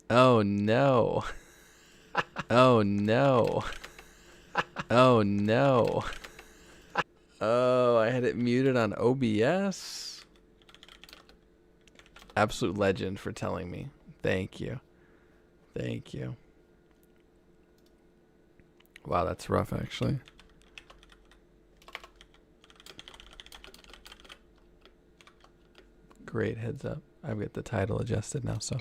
Oh no. Oh no. Oh no. Oh, I had it muted on OBS. Absolute legend for telling me. Thank you. Thank you. Wow, that's rough actually. Great heads up. I've got the title adjusted now, so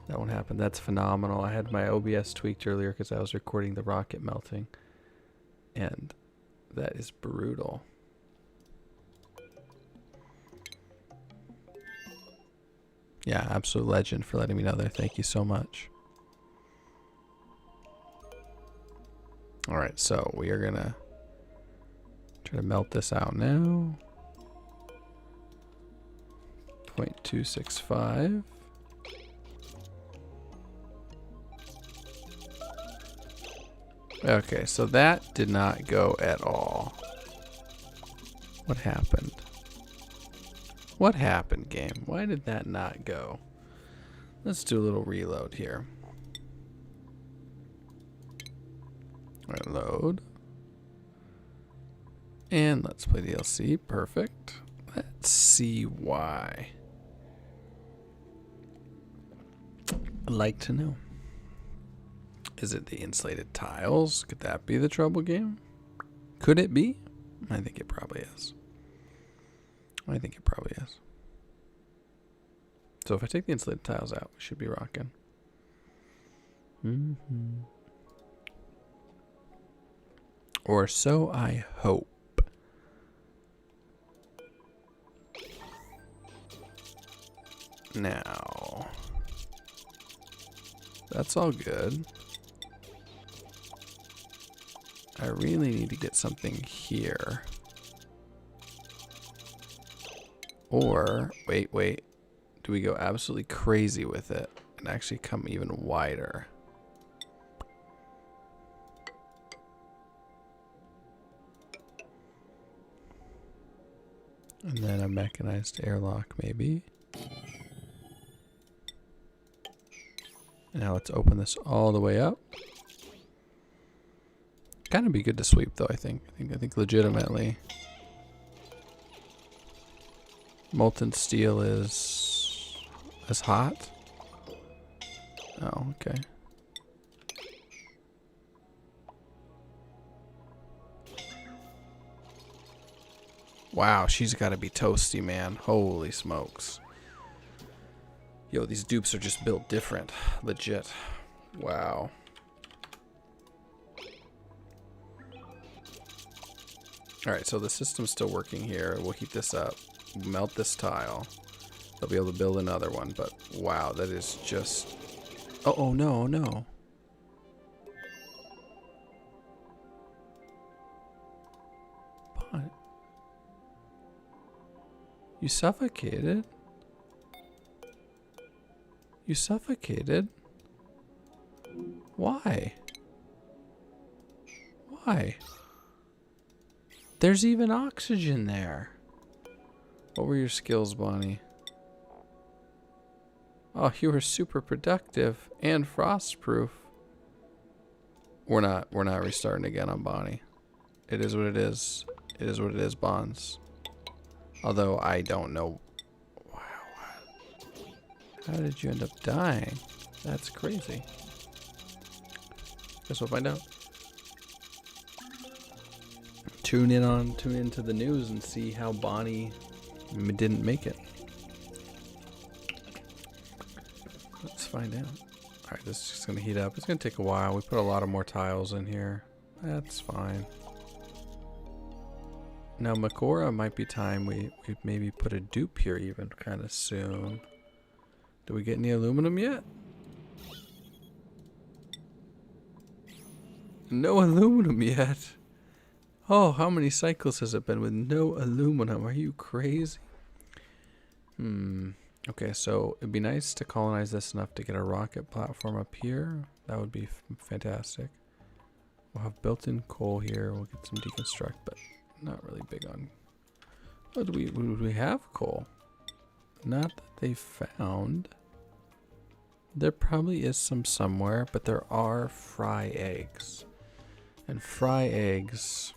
that won't happen. That's phenomenal. I had my OBS tweaked earlier because I was recording the rocket melting. And that is brutal. Yeah, absolute legend for letting me know there. Thank you so much. All right, so we are gonna try to melt this out now. 0.265. Okay, so that did not go at all. What happened? What happened, game? Why did that not go? Let's do a little reload here. All right, load. And let's play DLC. Perfect. Let's see why. I'd like to know. Is it the insulated tiles? Could that be the trouble, game? Could it be? I think it probably is. I think it probably is. So if I take the insulated tiles out, we should be rocking. Or so I hope. Now, that's all good. I really need to get something here. Or, wait. Do we go absolutely crazy with it and actually come even wider? And then a mechanized airlock, maybe. Now let's open this all the way up. Kind of be good to sweep though, I think. I think legitimately. Molten steel is hot. Oh, okay. Wow, she's got to be toasty, man. Holy smokes. Yo, these dupes are just built different. Legit. Wow. Alright, so the system's still working here. We'll heat this up. Melt this tile. They'll be able to build another one, but wow, that is just... Oh, no, no. What? You suffocated? You suffocated? Why? Why? There's even oxygen there. What were your skills, Bonnie? Oh, you were super productive and frost-proof. We're not restarting again on Bonnie. It is what it is. It is what it is, Bonds. Although I don't know. Wow. How did you end up dying? That's crazy. Guess we'll find out. Tune into the news and see how Bonnie didn't make it. Let's find out. Alright, this is just gonna heat up. It's gonna take a while. We put a lot of more tiles in here. That's fine. Now Makora might be time we maybe put a dupe here even kind of soon. Do we get any aluminum yet? No aluminum yet. Oh, how many cycles has it been with no aluminum? Are you crazy? Okay, so it'd be nice to colonize this enough to get a rocket platform up here. That would be fantastic. We'll have built-in coal here. We'll get some deconstruct, but not really big on... Oh, do we have coal? Not that they found. There probably is some somewhere, but there are fry eggs. And fry eggs,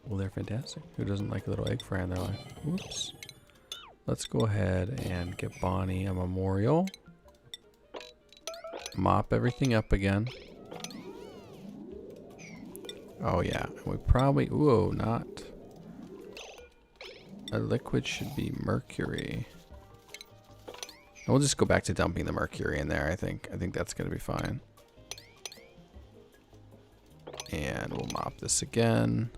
well, they're fantastic. Who doesn't like a little egg fry in their life? Whoops. Let's go ahead and get Bonnie a memorial. Mop everything up again. Oh yeah, we probably, whoa, not. A liquid should be mercury. We'll just go back to dumping the mercury in there, I think. I think that's gonna be fine. And we'll mop this again.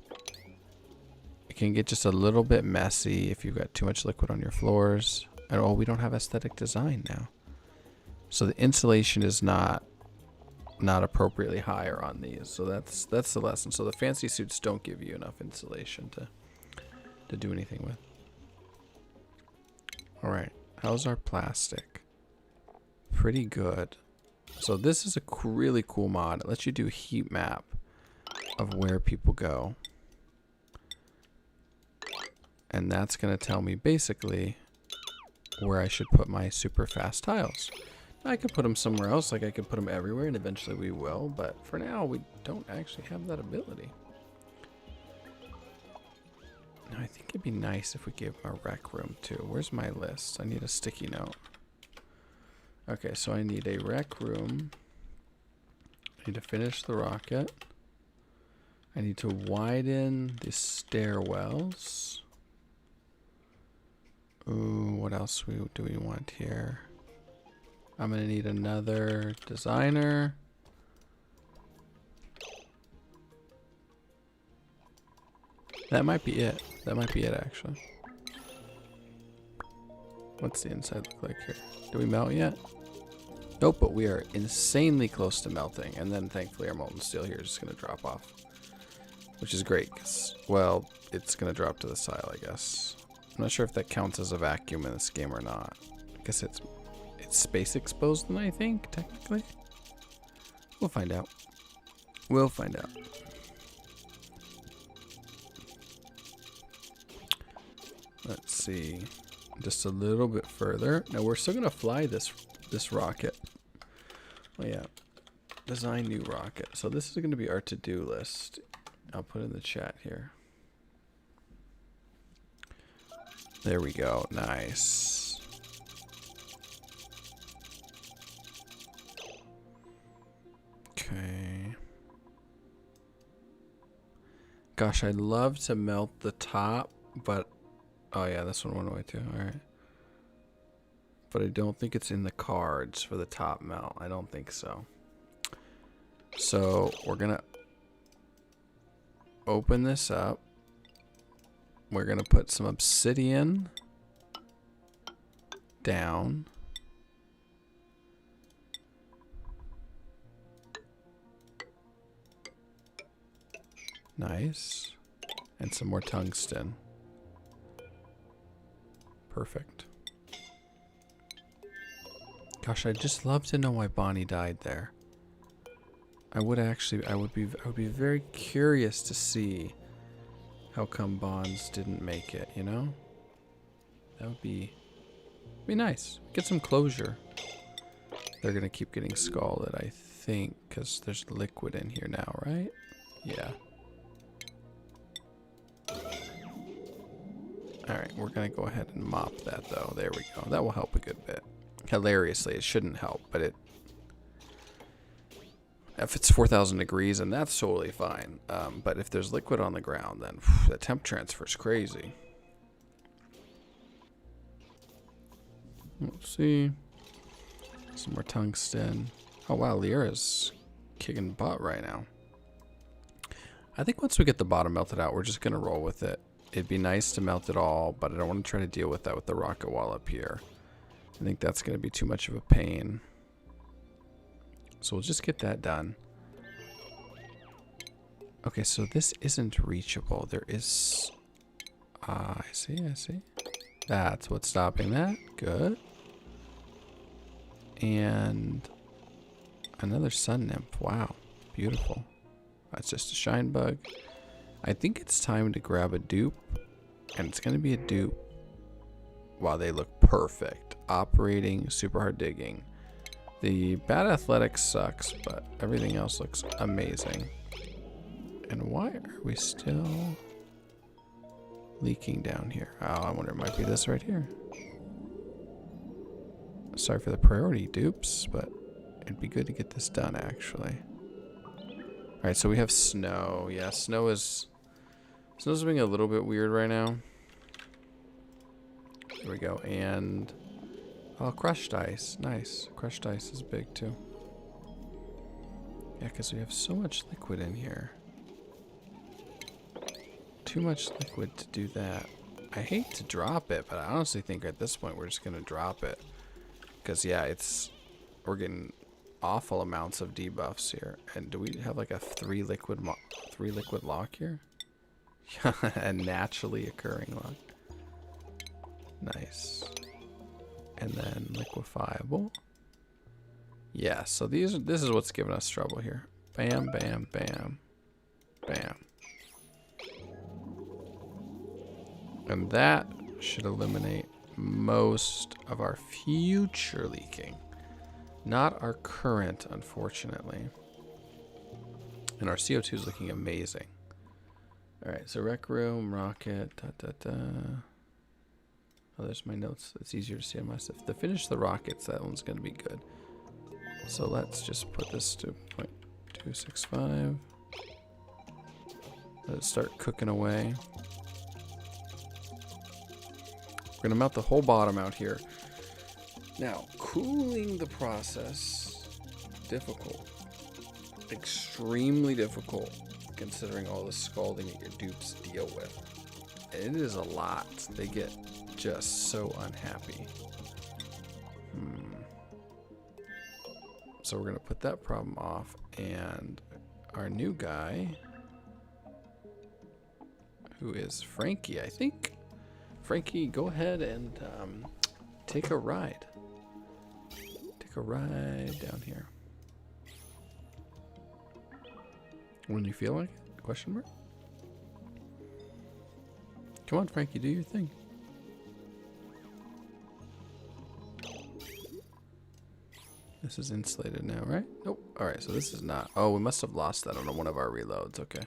It can get just a little bit messy if you've got too much liquid on your floors. And oh, we don't have aesthetic design now. So the insulation is not appropriately higher on these. So that's the lesson. So the fancy suits don't give you enough insulation to do anything with. All right, how's our plastic? Pretty good. So this is a really cool mod. It lets you do a heat map of where people go. And that's going to tell me basically where I should put my super fast tiles. I could put them somewhere else, like I could put them everywhere, and eventually we will, but for now we don't actually have that ability. Now I think it'd be nice if we gave them a rec room too. Where's my list? I need a sticky note. Okay, so I need a rec room. I need to finish the rocket. I need to widen the stairwells. Ooh, what else do we want here? I'm gonna need another designer. That might be it. That might be it, actually. What's the inside look like here? Do we melt yet? Nope, but we are insanely close to melting. And then thankfully our molten steel here is just gonna drop off. Which is great, because, well, it's going to drop to the side, I guess. I'm not sure if that counts as a vacuum in this game or not. I guess it's space exposed then, I think, technically. We'll find out. We'll find out. Let's see. Just a little bit further. Now, we're still going to fly this rocket. Oh, yeah. Design new rocket. So this is going to be our to-do list. I'll put in the chat here. There we go. Nice. Okay. Gosh, I'd love to melt the top, but oh yeah, this one went away too. All right. But I don't think it's in the cards for the top melt. I don't think so. So we're gonna open this up. We're gonna put some obsidian down. Nice. And some more tungsten. Perfect. Gosh, I'd just love to know why Bonnie died there. I would be very curious to see how come Bonds didn't make it, you know? That would be nice. Get some closure. They're gonna keep getting scalded, I think, because there's liquid in here now, right? Yeah. Alright, we're gonna go ahead and mop that though. There we go. That will help a good bit. Hilariously, it shouldn't help, but if it's 4,000 degrees, and that's totally fine. But if there's liquid on the ground, then the temp transfer is crazy. Let's see. Some more tungsten. Oh wow, Lyra's kicking butt right now. I think once we get the bottom melted out, we're just gonna roll with it. It'd be nice to melt it all, but I don't want to try to deal with that with the rocket wall up here. I think that's gonna be too much of a pain. So we'll just get that done. Okay, so this isn't reachable. There is... I see. That's what's stopping that. Good. And another sun nymph. Wow. Beautiful. That's just a shine bug. I think it's time to grab a dupe. And it's going to be a dupe wow, they look perfect. Operating, super hard digging. The bad athletics sucks, but everything else looks amazing. And why are we still leaking down here? Oh, I wonder, it might be this right here. Sorry for the priority dupes, but it'd be good to get this done, actually. Alright, so we have snow. Yeah, snow's being a little bit weird right now. There we go. And oh, crushed ice. Nice. Crushed ice is big too. Yeah, because we have so much liquid in here. Too much liquid to do that. I hate to drop it, but I honestly think at this point we're just going to drop it. Because, yeah, we're getting awful amounts of debuffs here. And do we have like a three liquid lock here? A naturally occurring lock. Nice. And then liquefiable. Yeah, so this is what's giving us trouble here. Bam, bam, bam, bam. And that should eliminate most of our future leaking. Not our current, unfortunately. And our CO2 is looking amazing. Alright, so rec room, rocket, oh, there's my notes. It's easier to see on my stuff. To finish the rockets, that one's going to be good. So let's just put this to 0.265. Let it start cooking away. We're going to melt the whole bottom out here. Now, cooling the process, difficult. Extremely difficult, considering all the scalding that your dupes deal with. It is a lot. They get just so unhappy. So we're going to put that problem off. And our new guy, who is Frankie, I think. Frankie, go ahead and take a ride. Take a ride down here. When you feel like it? Question mark? Come on, Frankie, do your thing. This is insulated now, right? Nope. Alright, so this is not. Oh, we must have lost that on one of our reloads. Okay.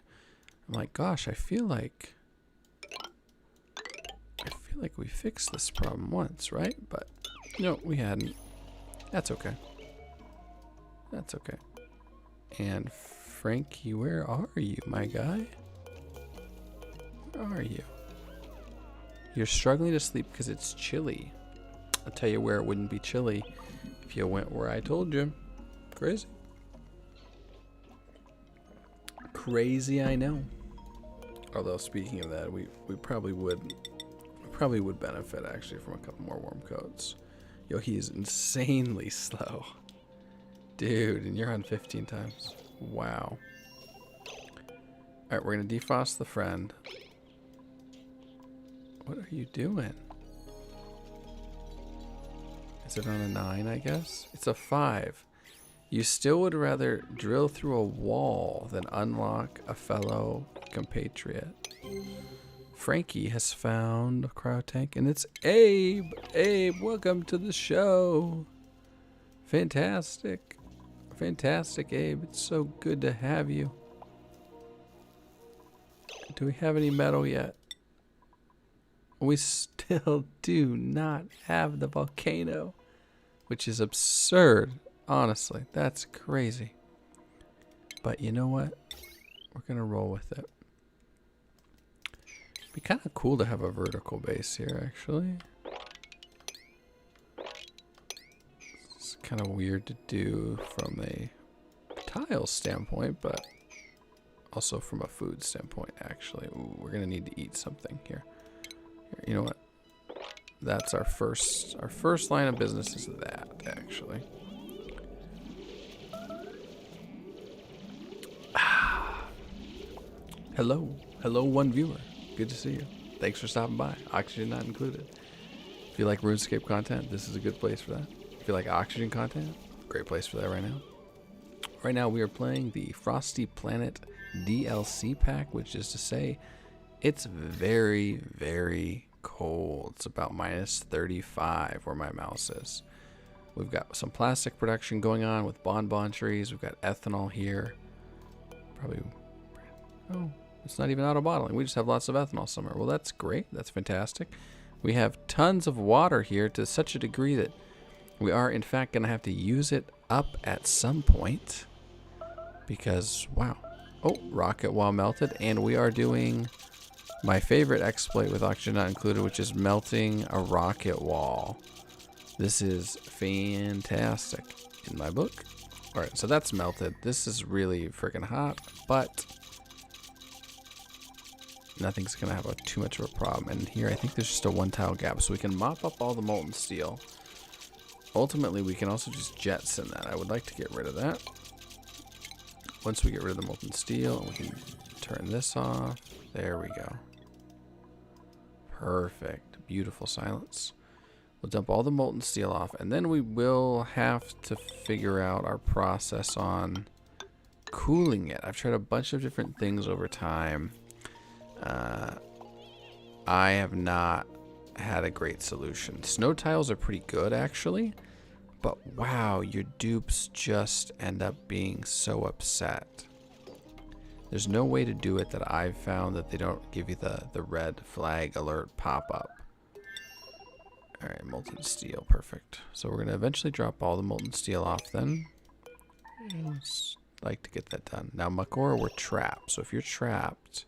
I'm like, gosh, I feel like we fixed this problem once, right? But no, we hadn't. That's okay. That's okay. And Frankie, where are you, my guy? Where are you? You're struggling to sleep because it's chilly. I'll tell you where it wouldn't be chilly if you went where I told you. Crazy. Crazy, I know. Although speaking of that, we probably would benefit actually from a couple more warm coats. Yo, he is insanely slow. Dude, and you're on 15 times. Wow. Alright, we're gonna defrost the friend. What are you doing? Is it on a 9, I guess? It's a 5. You still would rather drill through a wall than unlock a fellow compatriot. Frankie has found a cryo tank, and it's Abe. Abe, welcome to the show. Fantastic. Fantastic, Abe. It's so good to have you. Do we have any metal yet? We still do not have the volcano, which is absurd. Honestly, that's crazy. But you know what? We're going to roll with it. Be kind of cool to have a vertical base here, actually. It's kind of weird to do from a tile standpoint, but also from a food standpoint, actually. Ooh, we're going to need to eat something here. You know what? That's our first line of business is that, actually. Hello. Hello, one viewer. Good to see you. Thanks for stopping by. Oxygen not included. If you like RuneScape content, this is a good place for that. If you like oxygen content, great place for that right now. Right now we are playing the Frosty Planet DLC pack, which is to say it's very, very cold. It's about minus 35 where my mouse is. We've got some plastic production going on with bonbon trees. We've got ethanol here. Probably, oh, it's not even auto bottling. We just have lots of ethanol somewhere. Well, that's great. That's fantastic. We have tons of water here to such a degree that we are, in fact, going to have to use it up at some point. Because, wow. Oh, rocket wall melted. And we are doing my favorite exploit with oxygen not included, which is melting a rocket wall. This is fantastic in my book. All right, so that's melted. This is really freaking hot, but nothing's gonna have too much of a problem. And here, I think there's just a one tile gap, so we can mop up all the molten steel. Ultimately, we can also just jettison that. I would like to get rid of that. Once we get rid of the molten steel, we can turn this off. There we go. Perfect. Beautiful silence. We'll dump all the molten steel off, and then we will have to figure out our process on cooling it. I've tried a bunch of different things over time. I have not had a great solution. Snow tiles are pretty good, actually, but wow, your dupes just end up being so upset. There's no way to do it that I've found that they don't give you the red flag alert pop-up. All right, molten steel, perfect. So we're going to eventually drop all the molten steel off then. Let's like to get that done. Now, Makora, we're trapped. So if you're trapped...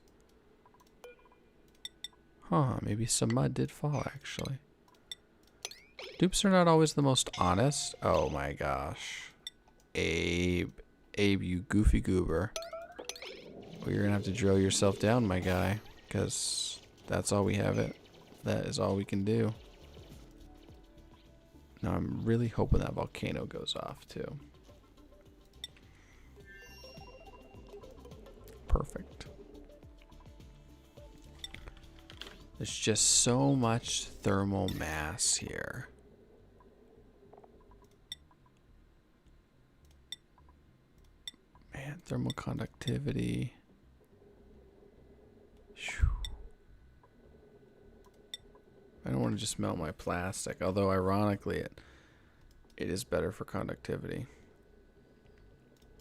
Huh, maybe some mud did fall, actually. Dupes are not always the most honest. Oh my gosh. Abe, you goofy goober. Well, you're going to have to drill yourself down, my guy. Because that's all we have it. That is all we can do. Now I'm really hoping that volcano goes off too. Perfect. There's just so much thermal mass here. Man, thermal conductivity. Whew. I don't want to just melt my plastic, although ironically it is better for conductivity.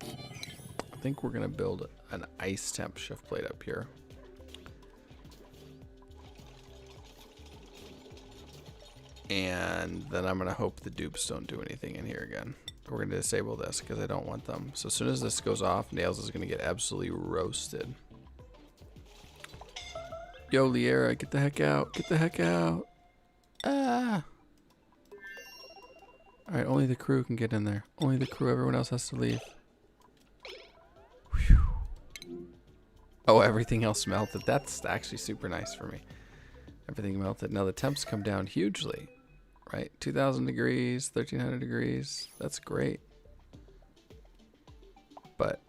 I think we're going to build an ice temp shift plate up here. And then I'm going to hope the dupes don't do anything in here again. We're going to disable this because I don't want them. So as soon as this goes off, Nails is going to get absolutely roasted. Yo, Liera, get the heck out. Get the heck out. Ah. Alright, only the crew can get in there. Only the crew. Everyone else has to leave. Whew. Oh, everything else melted. That's actually super nice for me. Everything melted. Now the temps come down hugely. Right? 2,000 degrees, 1,300 degrees. That's great. But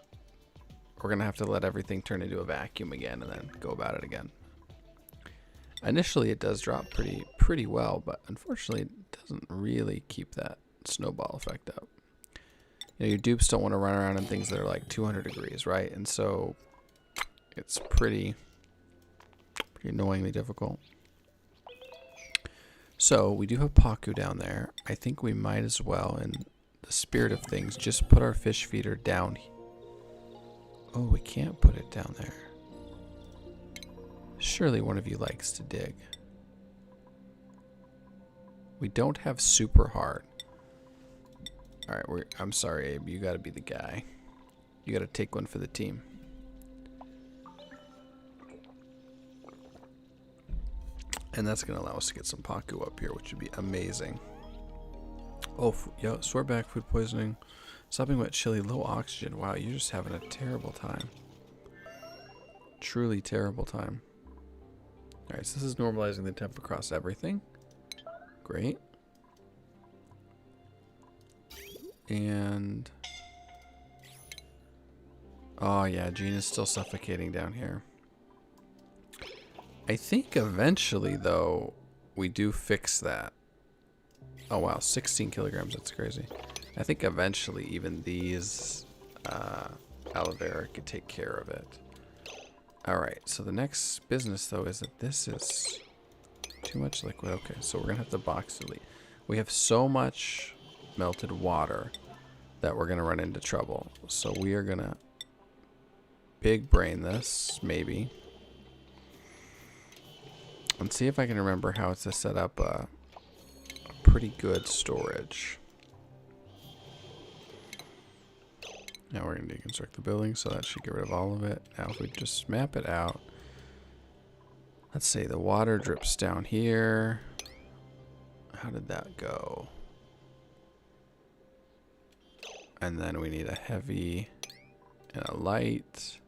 we're going to have to let everything turn into a vacuum again and then go about it again. Initially, it does drop pretty well, but unfortunately, it doesn't really keep that snowball effect up. You know, your dupes don't want to run around in things that are like 200 degrees, right? And so it's pretty annoyingly difficult. So we do have Paku down there. I think we might as well, in the spirit of things, just put our fish feeder down. Oh, we can't put it down there. Surely one of you likes to dig. We don't have super hard. Alright, I'm sorry, Abe. You gotta be the guy. You gotta take one for the team. And that's gonna allow us to get some Paku up here, which would be amazing. Oh, yeah, swear back, food poisoning. Sopping wet chili, low oxygen. Wow, you're just having a terrible time. Truly terrible time. Alright, so this is normalizing the temp across everything. Great. And... oh yeah, Gene is still suffocating down here. I think eventually, though, we do fix that. Oh wow, 16 kilograms, that's crazy. I think eventually even these aloe vera could take care of it. Alright, so the next business, though, is that this is Too much liquid. Okay, so we're gonna have to box delete. We have so much melted water that we're gonna run into trouble. So we are gonna big brain this, maybe. And see if I can remember how to set up a pretty good storage. Now we're going to deconstruct the building, so that should get rid of all of it. Now if we just map it out, let's say the water drips down here. How did that go? And then we need a heavy and a light.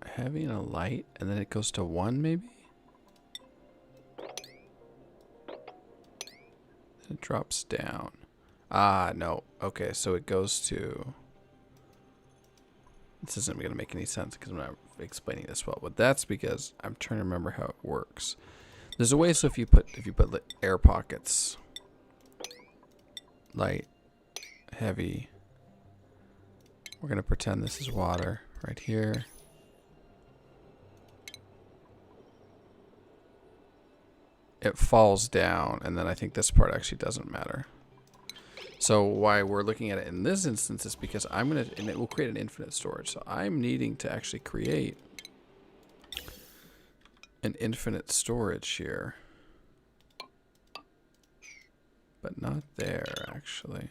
A heavy and a light, and then it goes to 1 maybe? It drops down. Ah, no. Okay, so it goes to... This isn't going to make any sense because I'm not explaining this well, but that's because I'm trying to remember how it works. There's a way, so if you put air pockets, light, heavy, we're going to pretend this is water right here. It falls down, and then I think this part actually doesn't matter. So why we're looking at it in this instance is because I'm going to, and it will create an infinite storage. So I'm needing to actually create an infinite storage here. But not there, actually.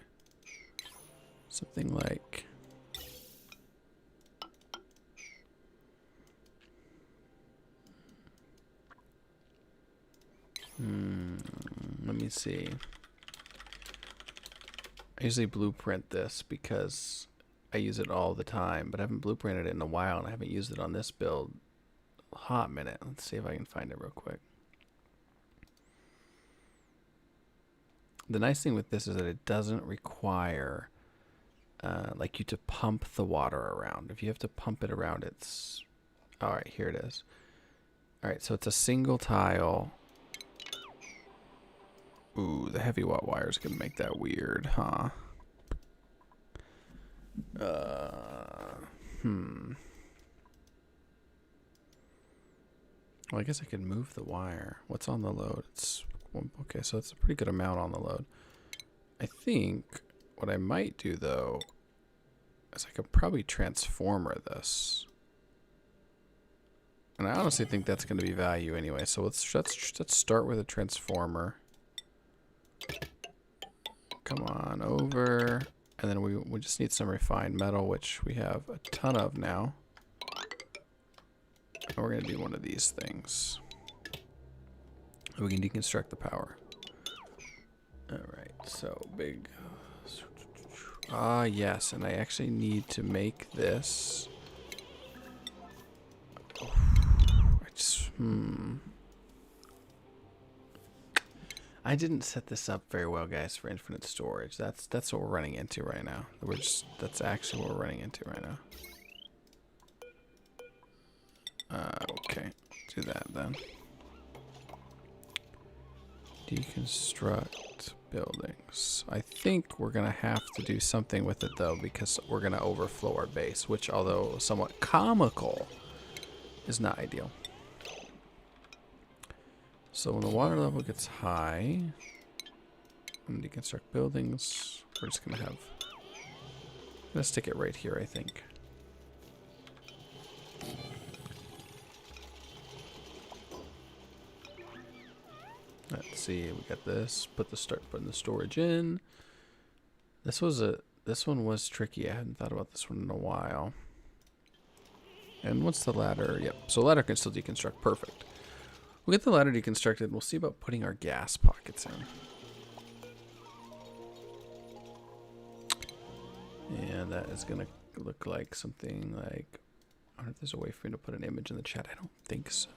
Something like... let me see. I usually blueprint this because I use it all the time, but I haven't blueprinted it in a while, and I haven't used it on this build a hot minute. Let's see if I can find it real quick. The nice thing with this is that it doesn't require like you to pump the water around. If you have to pump it around, it's... Alright, here it is. Alright, so it's a single tile. Ooh, the heavy watt wire is going to make that weird, huh? Well, I guess I could move the wire. What's on the load? It's okay, so it's a pretty good amount on the load. I think what I might do, though, is I could probably transformer this. And I honestly think that's going to be value anyway. So let's start with a transformer. Come on over, and then we just need some refined metal, which we have a ton of now. And we're gonna do one of these things. We can deconstruct the power. All right, so big. Ah, yes, and I actually need to make this. Oh, I didn't set this up very well, guys, for infinite storage. That's what we're running into right now. That's actually what we're running into right now. Okay, do that then. Deconstruct buildings. I think we're gonna have to do something with it though, because we're gonna overflow our base, which, although somewhat comical, is not ideal. So when the water level gets high, I'm gonna deconstruct buildings. We're just gonna stick it right here, I think. Let's see, we got this. Putting the storage in. This one was tricky. I hadn't thought about this one in a while. And what's the ladder? Yep. So ladder can still deconstruct. Perfect. We'll get the ladder deconstructed. We'll see about putting our gas pockets in. And that is going to look like something like... I wonder if there's a way for me to put an image in the chat. I don't think so.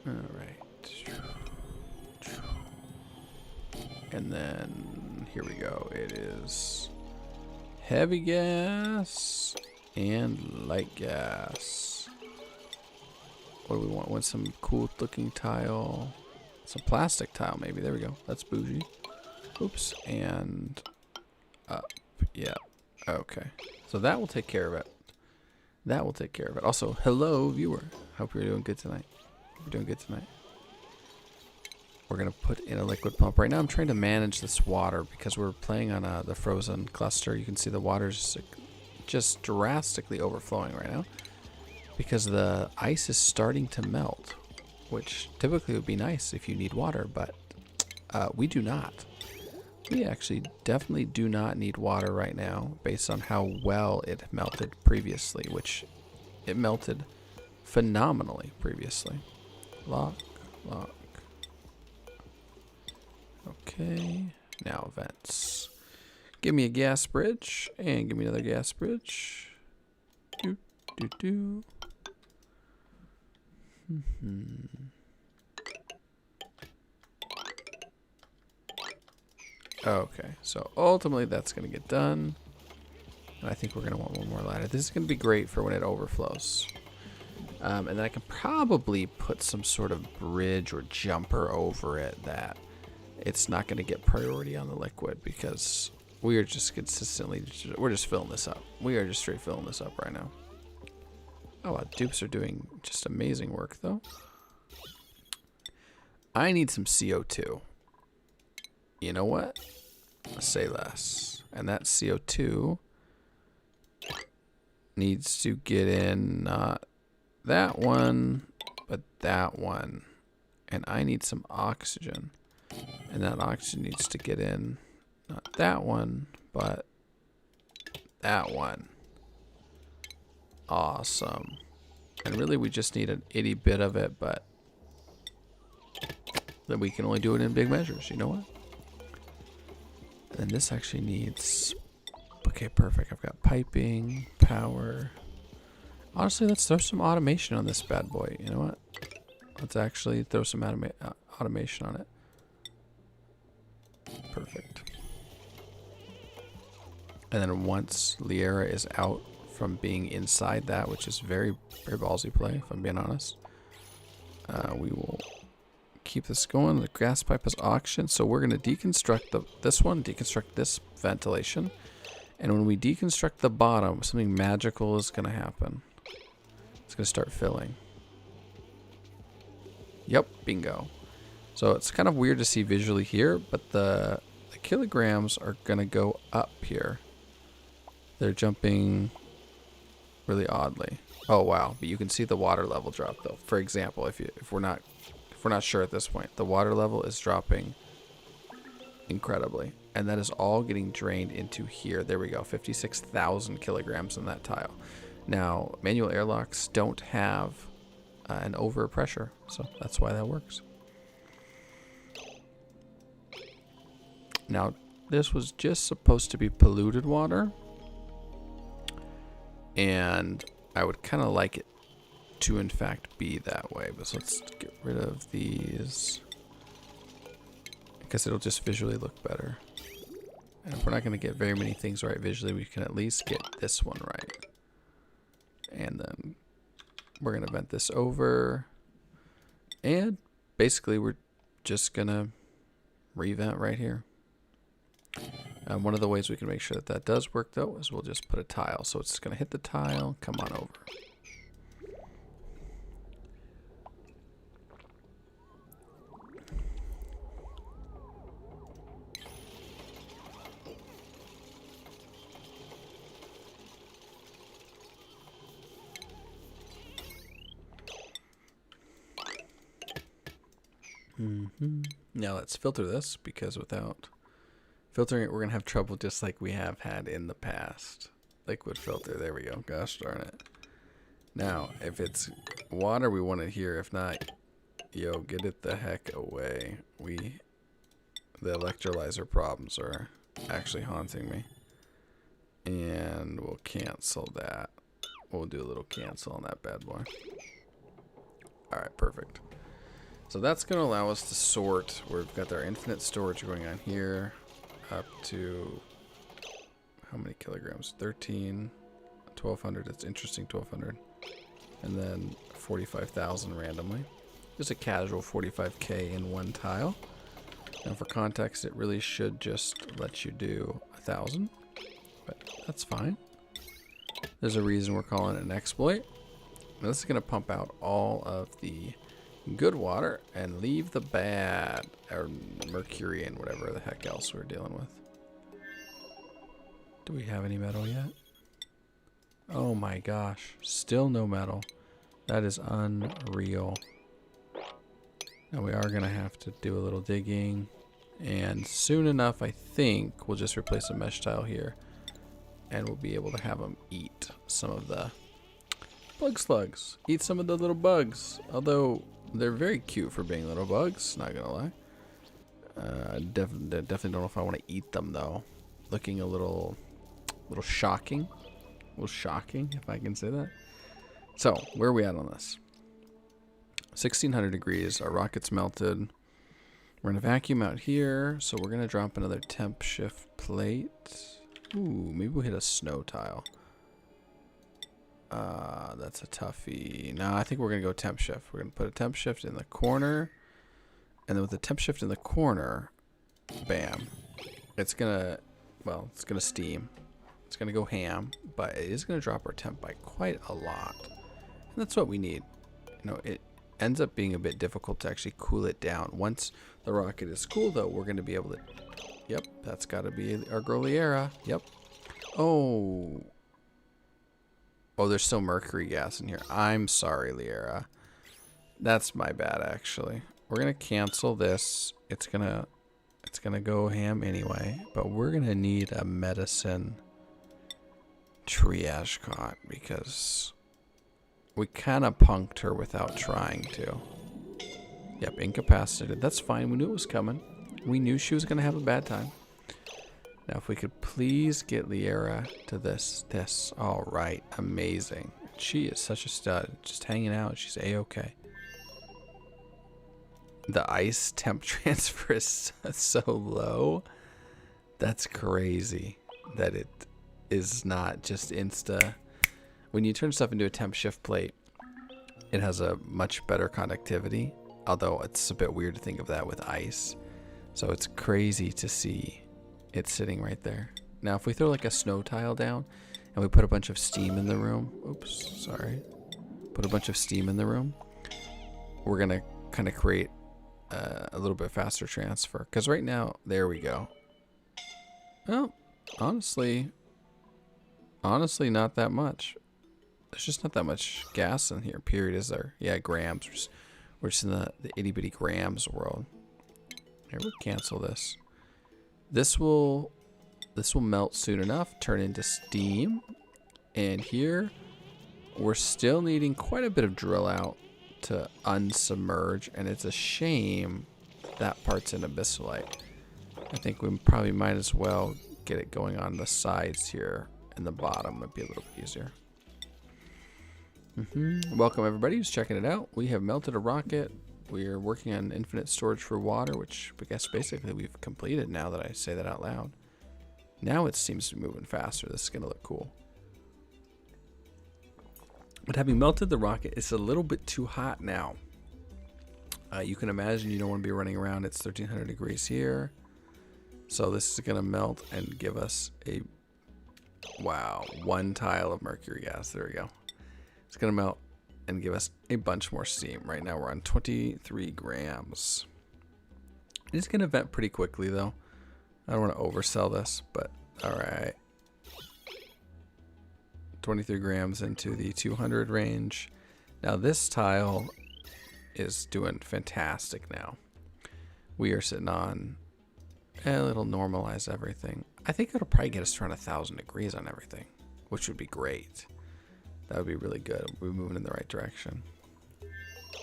Alright. And then here we go. It is heavy gas and light gas. What do we want? Want some cool looking tile. Some plastic tile maybe. There we go. That's bougie. Oops. And up. Yeah. Okay. So that will take care of it. That will take care of it. Also, hello, viewer. Hope you're doing good tonight. Hope you're doing good tonight. We're going to put in a liquid pump. Right now, I'm trying to manage this water because we're playing on the frozen cluster. You can see the water's just drastically overflowing right now because the ice is starting to melt, which typically would be nice if you need water, but we do not. We actually definitely do not need water right now based on how well it melted previously, which it melted phenomenally previously. Lock. Okay, now vents. Give me a gas bridge and give me another gas bridge. Okay, so ultimately that's going to get done. And I think we're going to want one more ladder. This is going to be great for when it overflows. And then I can probably put some sort of bridge or jumper over it that it's not going to get priority on the liquid because we are just consistently, we're just filling this up. We are just straight filling this up right now. Oh, wow, dupes are doing just amazing work though. I need some CO2. You know what? Say less. And that CO2 needs to get in not that one, but that one. And I need some oxygen. And that oxygen needs to get in not that one, but that one. Awesome. And really we just need an itty bit of it, but then we can only do it in big measures. You know what? And this actually needs... Okay, perfect. I've got piping, power. Honestly, let's throw some automation on this bad boy. You know what? Let's actually throw some automation on it. Perfect. And then once Liera is out from being inside that, which is very, very ballsy play, if I'm being honest, we will keep this going. The gas pipe is auctioned, so we're going to deconstruct this one, deconstruct this ventilation, and when we deconstruct the bottom, something magical is going to happen. It's going to start filling. Yep, bingo. So it's kind of weird to see visually here, but the kilograms are going to go up here. They're jumping really oddly. Oh wow, but you can see the water level drop though. For example, if we're not sure at this point, the water level is dropping incredibly, and that is all getting drained into here. There we go, 56,000 kilograms in that tile. Now, manual airlocks don't have an overpressure, so that's why that works. Now, this was just supposed to be polluted water, and I would kind of like it to in fact be that way, but so let's get rid of these because it'll just visually look better. And if we're not going to get very many things right visually, we can at least get this one right. And then we're going to vent this over, and basically we're just going to revent right here. One of the ways we can make sure that that does work though is we'll just put a tile, so it's going to hit the tile, come on over. Now let's filter this, because without filtering it, we're going to have trouble just like we have had in the past. Liquid filter, there we go. Gosh darn it. Now, if it's water, we want it here. If not, yo, get it the heck away. The electrolyzer problems are actually haunting me. And we'll cancel that. We'll do a little cancel on that bad boy. Alright, perfect. So that's going to allow us to sort. We've got our infinite storage going on here up to how many kilograms? 13, 1200. It's interesting, 1200. And then 45,000 randomly. Just a casual 45k in one tile. Now for context, it really should just let you do 1,000, but that's fine. There's a reason we're calling it an exploit. Now this is going to pump out all of the good water and leave the bad, or mercury and whatever the heck else we're dealing with. Do we have any metal yet? Oh my gosh, still no metal. That is unreal. Now we are going to have to do a little digging, and soon enough I think we'll just replace a mesh tile here and we'll be able to have them eat some of the bug slugs. Eat some of the little bugs, although they're very cute for being little bugs, not gonna lie. Definitely don't know if I want to eat them though. Looking a little shocking. A little shocking, if I can say that. So, where are we at on this? 1600 degrees, our rocket's melted. We're gonna vacuum out here, so we're gonna drop another temp shift plate. Ooh, maybe we'll hit a snow tile. That's a toughie. No, I think we're gonna go temp shift. We're gonna put a temp shift in the corner, and then with the temp shift in the corner, bam, it's gonna steam. It's gonna go ham, but it is gonna drop our temp by quite a lot, and that's what we need. You know, it ends up being a bit difficult to actually cool it down. Once the rocket is cool, though, we're gonna be able to. Yep, that's got to be our girl Liera. Yep. Oh, there's still mercury gas in here. I'm sorry, Liera. That's my bad, actually. We're gonna cancel this. It's gonna go ham anyway. But we're gonna need a medicine triage cot because we kind of punked her without trying to. Yep, incapacitated. That's fine. We knew it was coming. We knew she was gonna have a bad time. Now, if we could please get Liera to this. All right, amazing. She is such a stud. Just hanging out. She's a-okay. The ice temp transfer is so low. That's crazy that it is not just insta. When you turn stuff into a temp shift plate, it has a much better conductivity. Although it's a bit weird to think of that with ice. So it's crazy to see it sitting right there. Now, if we throw like a snow tile down and we put a bunch of steam in the room, oops, sorry, put a bunch of steam in the room, we're gonna kind of create a little bit faster transfer. Because right now, there we go. Well, honestly, not that much. There's just not that much gas in here, period, is there? Yeah, grams. We're just in the itty bitty grams world. Here, we'll cancel this. This will melt soon enough, turn into steam. And here, we're still needing quite a bit of drill out to unsubmerge. And it's a shame that part's in abyssalite. I think we probably might as well get it going on the sides here. And the bottom would be a little bit easier. Welcome everybody who's checking it out. We have melted a rocket. We are working on infinite storage for water, which I guess basically we've completed now that I say that out loud. Now it seems to be moving faster. This is going to look cool. But having melted the rocket, it's a little bit too hot now. You can imagine you don't want to be running around. It's 1300 degrees here. So this is going to melt and give us a, wow, 1 tile of mercury gas. There we go. It's going to melt and give us a bunch more steam. Right now we're on 23 grams. It's going to vent pretty quickly though. I don't want to oversell this, but all right. 23 grams into the 200 range. Now this tile is doing fantastic now. We are sitting on, it'll normalize everything. I think it'll probably get us to around 1,000 degrees on everything, which would be great. That would be really good. We're moving in the right direction.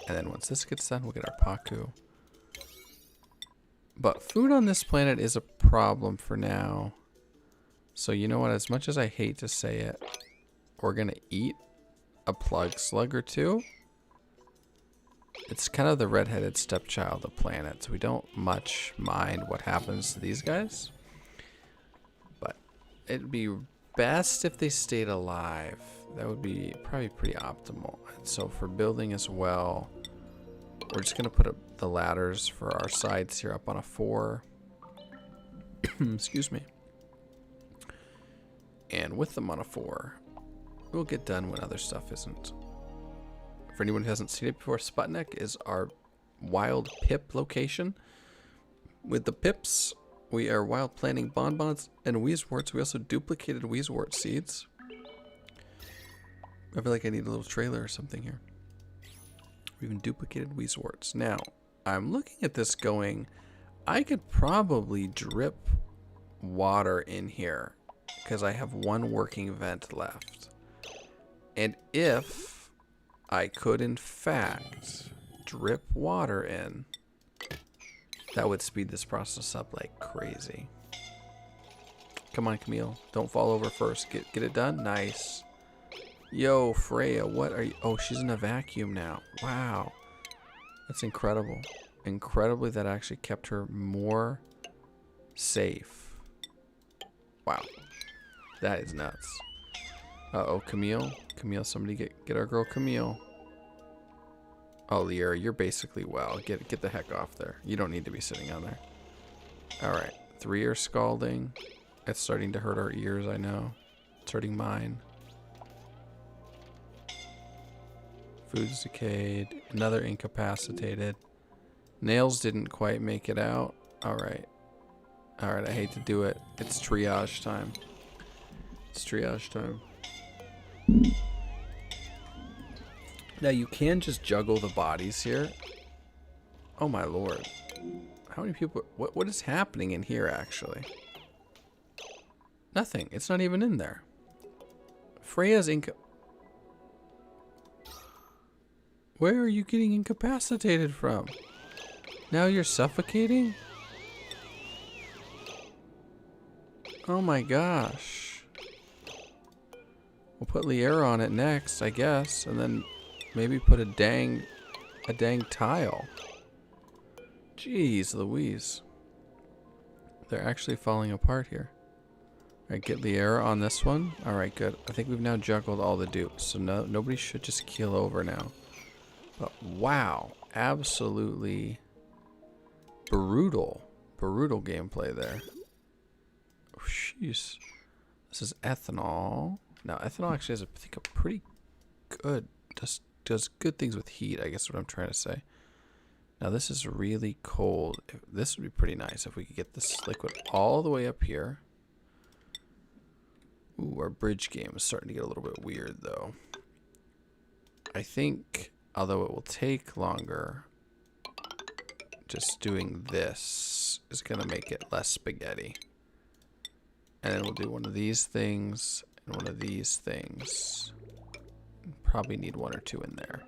And then once this gets done, we'll get our Paku. But food on this planet is a problem for now. So you know what? As much as I hate to say it, we're going to eat a plug slug or two. It's kind of the redheaded stepchild of planets. We don't much mind what happens to these guys. But it'd be best if they stayed alive. That would be probably pretty optimal. And so for building as well, we're just going to put up the ladders for our sides here up on a 4. Excuse me. And with them on a 4, We'll get done when other stuff isn't. For anyone who hasn't seen it before, Sputnik is our wild pip location. With the pips, we are wild planting bonbons and Wheezeworts. We also duplicated Wheezewort seeds. I feel like I need a little trailer or something here. We even duplicated Wheezeworts. Now, I'm looking at this going, I could probably drip water in here because I have one working vent left. And if I could, in fact, drip water in, that would speed this process up like crazy. Come on, Camille. Don't fall over first. Get it done? Nice. Yo, Freya, what are you? Oh, she's in a vacuum now. Wow. That's incredible. Incredibly, that actually kept her more safe. Wow. That is nuts. Uh-oh, Camille. Camille, somebody get our girl Camille. Oh, Liera, you're basically well. Get the heck off there. You don't need to be sitting on there. Alright. 3 are scalding. It's starting to hurt our ears, I know. It's hurting mine. Food's decayed. Another incapacitated. Nails didn't quite make it out. Alright. Alright, I hate to do it. It's triage time. It's triage time. Now you can just juggle the bodies here. Oh my lord. How many people... What is happening in here actually? Nothing. It's not even in there. Freya's Where are you getting incapacitated from? Now you're suffocating? Oh my gosh. We'll put Liera on it next, I guess, and then maybe put a dang tile. Jeez Louise. They're actually falling apart here. Alright, get Liera on this one. Alright, good. I think we've now juggled all the dupes, so nobody should just keel over now. But wow, absolutely brutal gameplay there. Oh, jeez. This is ethanol. Now, ethanol actually has, I think, a pretty good, does good things with heat, I guess is what I'm trying to say. Now, this is really cold. This would be pretty nice if we could get this liquid all the way up here. Ooh, our bridge game is starting to get a little bit weird, though. I think, although it will take longer, just doing this is going to make it less spaghetti. And then we'll do one of these things and one of these things. Probably need 1 or 2 in there.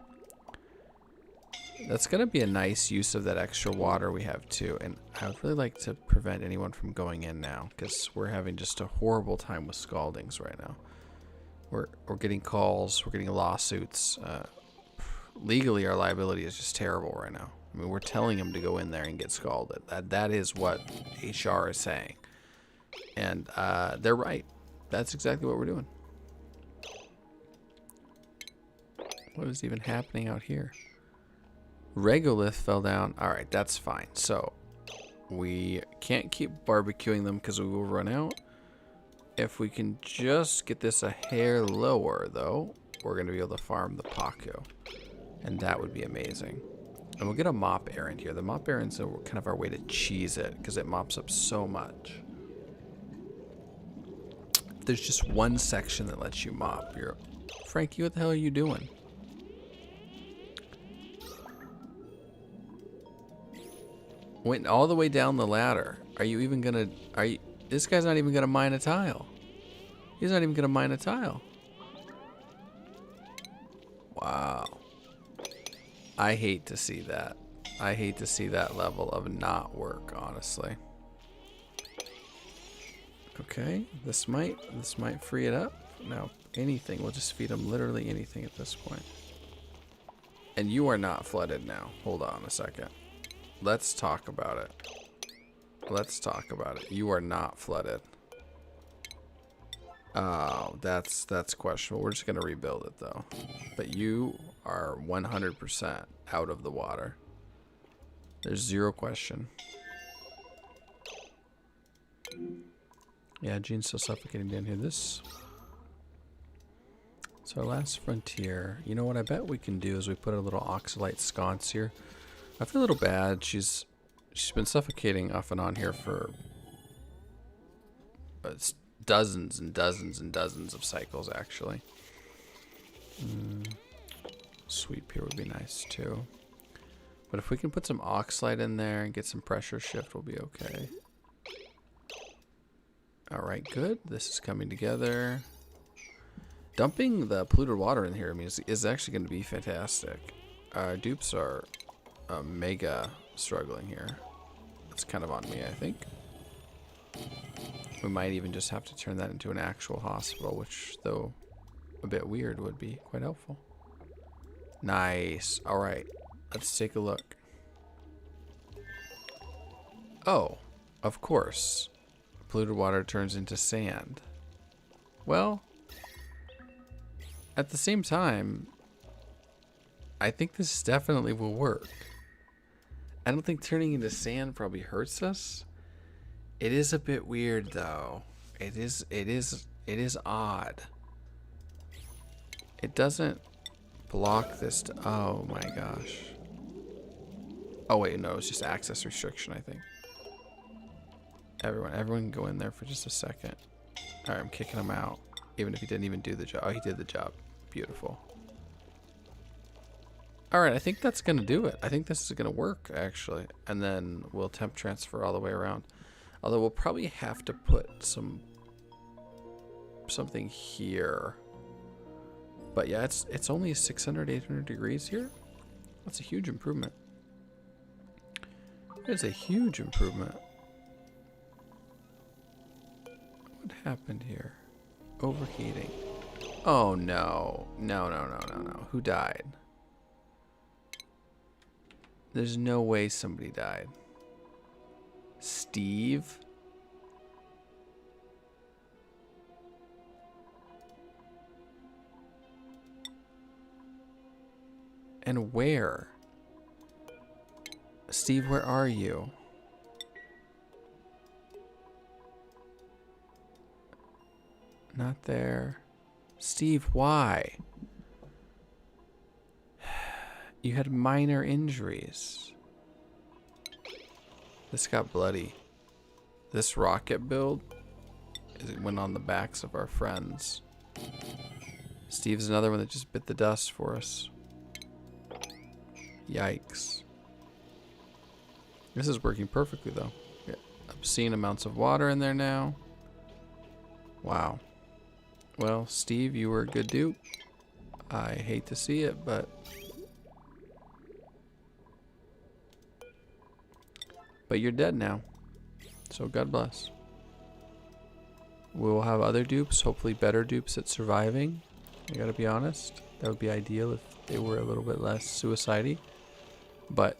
That's going to be a nice use of that extra water we have too. And I would really like to prevent anyone from going in now, because we're having just a horrible time with scaldings right now. We're getting calls, we're getting lawsuits. Legally, our liability is just terrible right now. I mean, we're telling them to go in there and get scalded. That is what HR is saying. And they're right. That's exactly what we're doing. What is even happening out here? Regolith fell down. Alright, that's fine. So, we can't keep barbecuing them because we will run out. If we can just get this a hair lower, though, we're going to be able to farm the Paco. And that would be amazing. And we'll get a mop errand here. The mop errand's kind of our way to cheese it, because it mops up so much. There's just one section that lets you mop. Frankie, what the hell are you doing? Went all the way down the ladder. Are you even gonna... This guy's not even gonna mine a tile. He's not even gonna mine a tile. Wow. I hate to see that. I hate to see that level of not work, honestly. Okay, this might free it up. Now, anything. We'll just feed him literally anything at this point. And you are not flooded now. Hold on a second. Let's talk about it. Let's talk about it. You are not flooded. Oh, that's questionable. We're just gonna rebuild it though. But you are 100% out of the water. There's zero question. Yeah, Gene's still suffocating down here. So our last frontier. You know what I bet we can do is we put a little oxalite sconce here. I feel a little bad. She's been suffocating off and on here for dozens and dozens and dozens of cycles, actually. Sweep here would be nice too. But if we can put some oxalite in there and get some pressure shift, we'll be okay. All right, good. This is coming together. Dumping the polluted water in here is actually going to be fantastic. Our dupes are mega struggling here. That's kind of on me, I think. We might even just have to turn that into an actual hospital, which, though a bit weird, would be quite helpful. Nice. All right, let's take a look. Oh, of course. Polluted water turns into sand. Well, at the same time, I think this definitely will work. I don't think turning into sand probably hurts us. It is a bit weird though. It is odd. It doesn't block this. Oh my gosh. Oh wait, no, it's just access restriction, I think. Everyone can go in there for just a second. All right, I'm kicking him out, even if he didn't even do the job. Oh, he did the job. Beautiful. All right, I think that's gonna do it. I think this is gonna work actually, and then we'll temp transfer all the way around. Although we'll probably have to put something here. But yeah, it's only 600, 800 degrees here. That's a huge improvement. It's a huge improvement. What happened here? Overheating. Oh no. No. Who died? There's no way somebody died. Steve? And where? Steve, where are you? Not there. Steve, why? You had minor injuries. This got bloody. This rocket build, it went on the backs of our friends. Steve's another one that just bit the dust for us. Yikes. This is working perfectly though. Yeah, obscene amounts of water in there now. Wow. Well, Steve, you were a good dupe. I hate to see it, but you're dead now. So God bless. We'll have other dupes, hopefully better dupes at surviving. I gotta be honest. That would be ideal if they were a little bit less suicide-y. But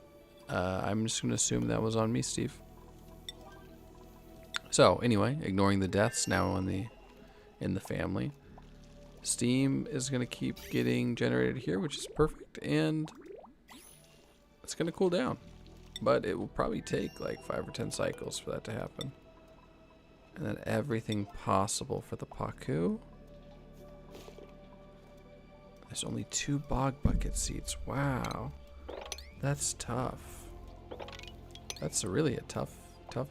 I'm just gonna assume that was on me, Steve. So anyway, ignoring the deaths now in the family. Steam is gonna keep getting generated here, which is perfect, and it's gonna cool down. But it will probably take like 5 or 10 cycles for that to happen. And then everything possible for the Paku. There's only 2 bog bucket seats. Wow. That's tough. That's really a tough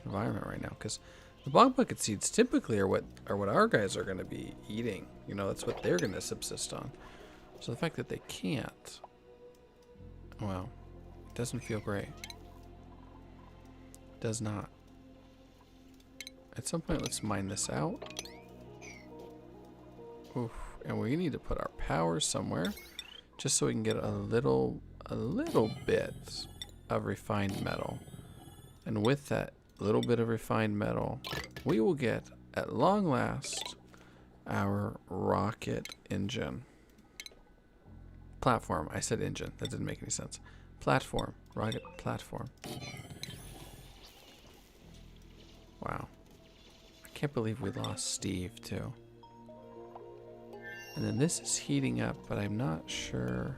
environment right now, because the bog bucket seeds typically are what our guys are going to be eating. You know, that's what they're going to subsist on. So the fact that they can't, well, it doesn't feel great. Does not. At some point, let's mine this out. Oof. And we need to put our power somewhere, just so we can get a little bit of refined metal. And with that little bit of refined metal, we will get, at long last, our rocket engine. Platform. I said engine. That didn't make any sense. Platform. Rocket platform. Wow. I can't believe we lost Steve, too. And then this is heating up, but I'm not sure.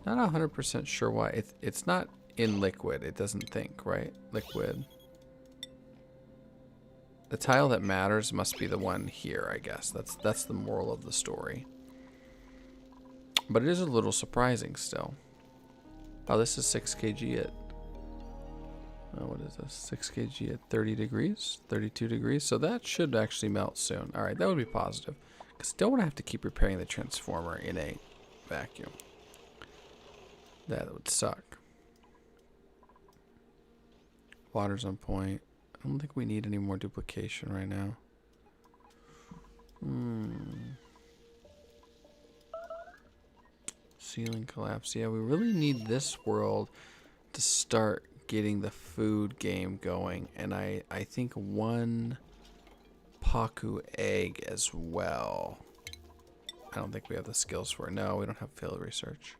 Not 100% sure why. It's not in liquid. It doesn't think, right? Liquid. The tile that matters must be the one here, I guess. That's the moral of the story. But it is a little surprising still. Oh, this is 6 kg at... Oh, what is this? 6 kg at 30 degrees? 32 degrees? So that should actually melt soon. Alright, that would be positive. Because I don't want to have to keep repairing the transformer in a vacuum. That would suck. Water's on point. I don't think we need any more duplication right now. Ceiling collapse. Yeah, we really need this world to start getting the food game going. And I think one Paku egg as well. I don't think we have the skills for it. No, we don't have field research.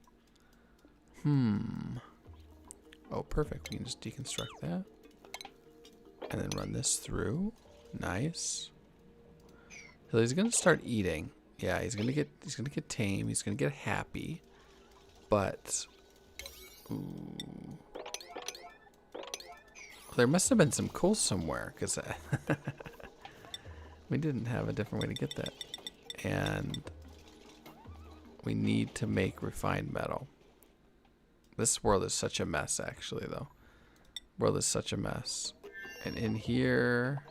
Oh, perfect. We can just deconstruct that. And then run this through. Nice. So he's gonna start eating. Yeah, he's gonna get tame. He's gonna get happy. But ooh. There must have been some coal somewhere, because we didn't have a different way to get that. And we need to make refined metal. This world is such a mess, actually, though. World is such a mess. And in here,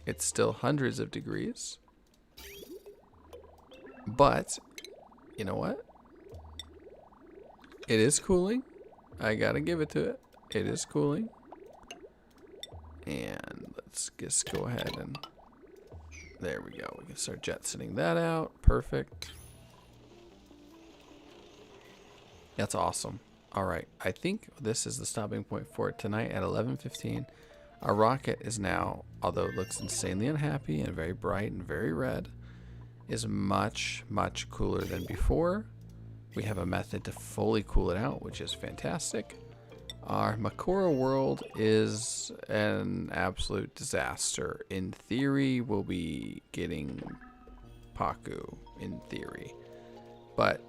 it's still hundreds of degrees. But, you know what? It is cooling. I gotta give it to it. It is cooling. And let's just go ahead and... There we go. We can start jetsoning that out. Perfect. That's awesome. Alright, I think this is the stopping point for it tonight at 11:15. Our rocket is now, although it looks insanely unhappy and very bright and very red, is much, much cooler than before. We have a method to fully cool it out, which is fantastic. Our Makora world is an absolute disaster. In theory, we'll be getting Paku, in theory. But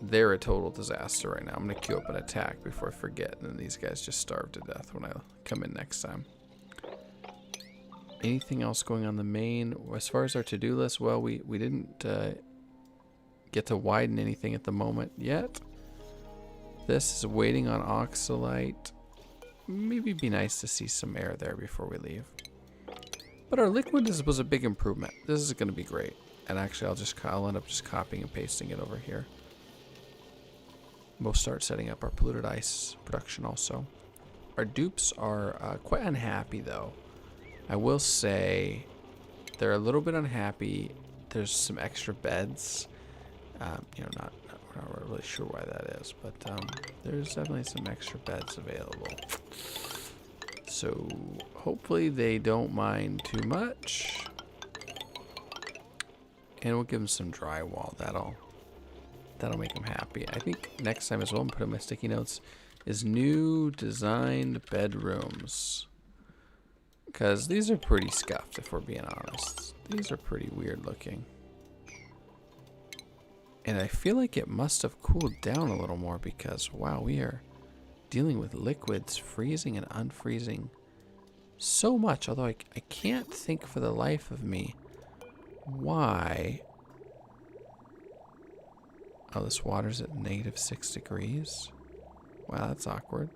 they're a total disaster right now. I'm going to queue up an attack before I forget, and then these guys just starve to death when I come in next time. Anything else going on the main? As far as our to-do list, well, we didn't get to widen anything at the moment yet. This is waiting on oxalite. Maybe it'd be nice to see some air there before we leave. But our liquid was a big improvement. This is going to be great. And actually, I'll end up just copying and pasting it over here. We'll start setting up our polluted ice production also. Our dupes are quite unhappy, though. I will say they're a little bit unhappy. There's some extra beds. You know, we're not really sure why that is, but there's definitely some extra beds available. So hopefully they don't mind too much. And we'll give them some drywall. That'll make them happy. I think next time as well, I'm putting my sticky notes, is new designed bedrooms. Because these are pretty scuffed, if we're being honest. These are pretty weird looking. And I feel like it must have cooled down a little more because, wow, we are dealing with liquids freezing and unfreezing so much. Although I can't think for the life of me why. Oh, this water's at -6 degrees. Wow, that's awkward.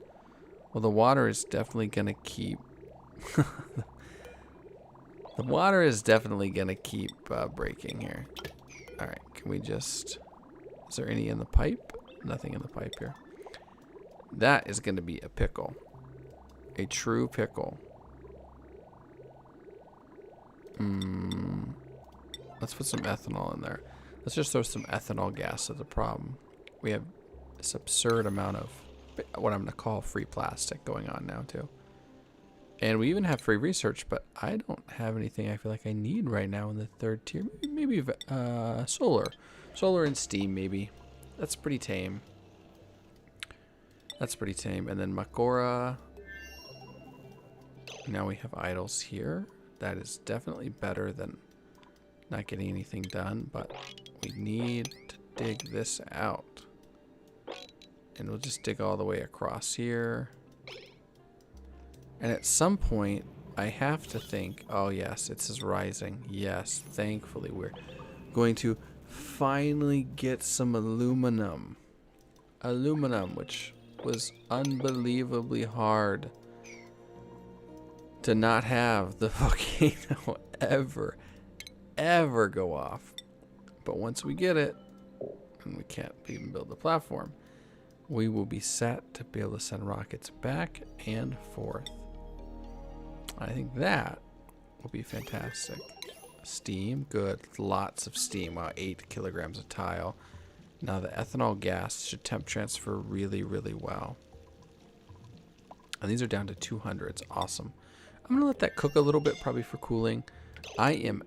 Well, the water is definitely going to keep... the water is definitely going to keep breaking here. Alright, can we just... Is there any in the pipe? Nothing in the pipe here. That is going to be a pickle. A true pickle. Let's put some ethanol in there. Let's just throw some ethanol gas at the problem. We have this absurd amount of what I'm going to call free plastic going on now too. And we even have free research, but I don't have anything I feel like I need right now in the third tier. Maybe solar. Solar and steam, maybe. That's pretty tame. That's pretty tame. And then Makora. Now we have idols here. That is definitely better than not getting anything done, but we need to dig this out. And we'll just dig all the way across here. And at some point, I have to think, oh yes, it says rising. Yes, thankfully we're going to finally get some aluminum. Aluminum, which was unbelievably hard to not have the volcano ever go off. But once we get it, and we can't even build the platform, we will be set to be able to send rockets back and forth. I think that will be fantastic. Steam, good. Lots of steam. Wow, 8 kilograms of tile. Now the ethanol gas should temp transfer really, really well. And these are down to 200. It's awesome. I'm going to let that cook a little bit, probably for cooling. I am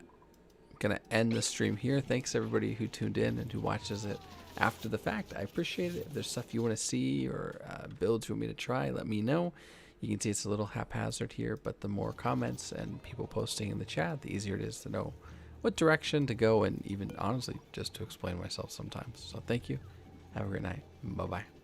going to end the stream here. Thanks everybody who tuned in and who watches it after the fact. I appreciate it. If there's stuff you want to see or builds you want me to try, let me know. You can see it's a little haphazard here, but the more comments and people posting in the chat, the easier it is to know what direction to go, and even honestly just to explain myself sometimes. So thank you. Have a great night. Bye-bye.